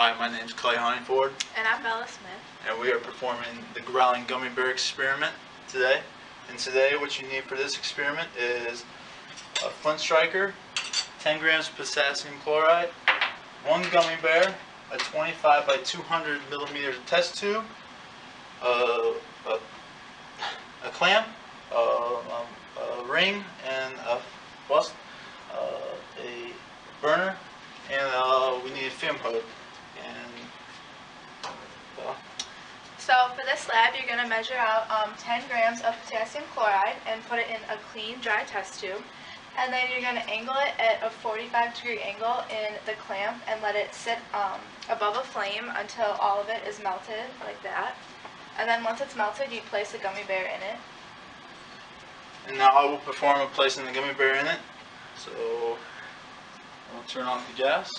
Hi, my name is Clay Honeyford, And I'm Bella Smith. and we are performing the growling gummy bear experiment today. And today what you need for this experiment is a flint striker, 10 grams of potassium chloride, one gummy bear, a 25 by 200 millimeter test tube, a clamp, a ring, and a burner, and we need a fume hood. So for this lab, you're going to measure out 10 grams of potassium chloride and put it in a clean, dry test tube. And then you're going to angle it at a 45-degree angle in the clamp and let it sit above a flame until all of it is melted, like that. And then once it's melted, you place the gummy bear in it. And now I will perform placing the gummy bear in it. So I'll turn off the gas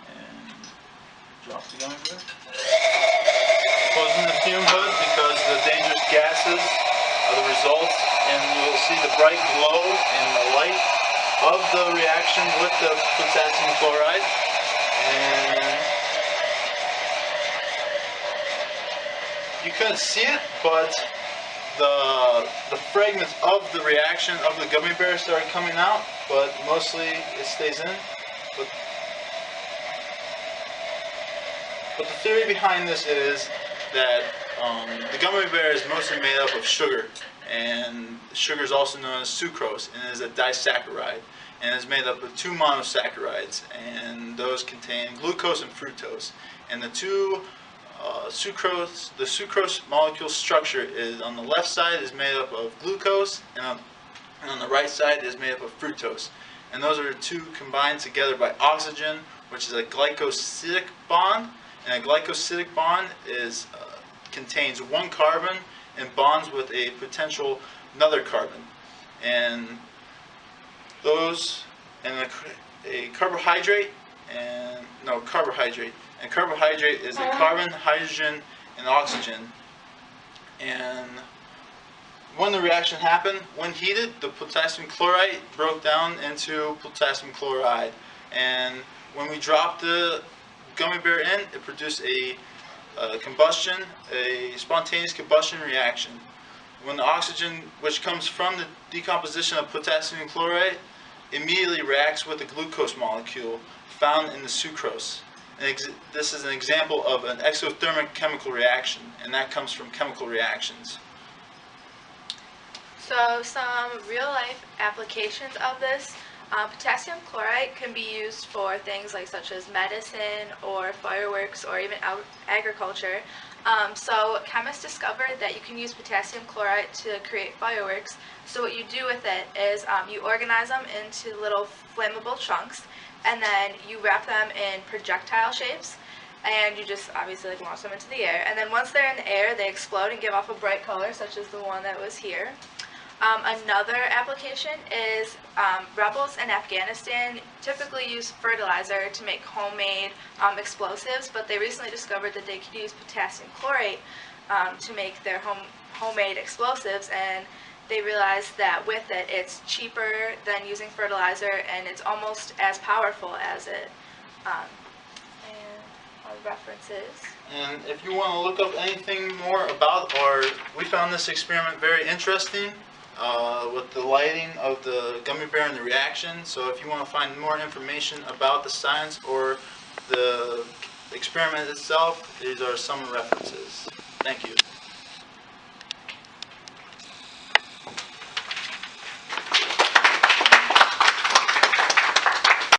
and drop the gummy bear. Closing the fume hood because the dangerous gases are the result, and you'll see the bright glow and the light of the reaction with the potassium chloride. And you couldn't see it, but the fragments of the reaction of the gummy bear started coming out, but mostly it stays in. But the theory behind this is that the gummy bear is mostly made up of sugar, and sugar is also known as sucrose, and is a disaccharide, and is made up of two monosaccharides, and those contain glucose and fructose. And the two the sucrose molecule structure is on the left side is made up of glucose, and on the right side is made up of fructose. And those are the two combined together by oxygen, which is a glycosidic bond. And a glycosidic bond contains one carbon and bonds with a potential another carbon. And those, and a carbohydrate, and no carbohydrate. And carbohydrate is a carbon, hydrogen, and oxygen. And when the reaction happened, when heated, the potassium chloride broke down into potassium chloride. And when we dropped the gummy bear in, it produced a spontaneous combustion reaction. When the oxygen, which comes from the decomposition of potassium chloride, immediately reacts with the glucose molecule found in the sucrose. And this is an example of an exothermic chemical reaction, and that comes from chemical reactions. So some real-life applications of this. Potassium chloride can be used for things such as medicine or fireworks or even agriculture. So chemists discovered that you can use potassium chloride to create fireworks. So what you do with it is you organize them into little flammable chunks, and then you wrap them in projectile shapes, and you just obviously launch them into the air. And then once they're in the air, they explode and give off a bright color, such as the one that was here. Another application is rebels in Afghanistan typically use fertilizer to make homemade explosives, but they recently discovered that they could use potassium chlorate to make their homemade explosives, and they realized that with it, it's cheaper than using fertilizer, and it's almost as powerful as it. And our references. And if you want to look up anything more about, we found this experiment very interesting. With the lighting of the gummy bear and the reaction. So if you want to find more information about the science or the experiment itself, these are some references. Thank you.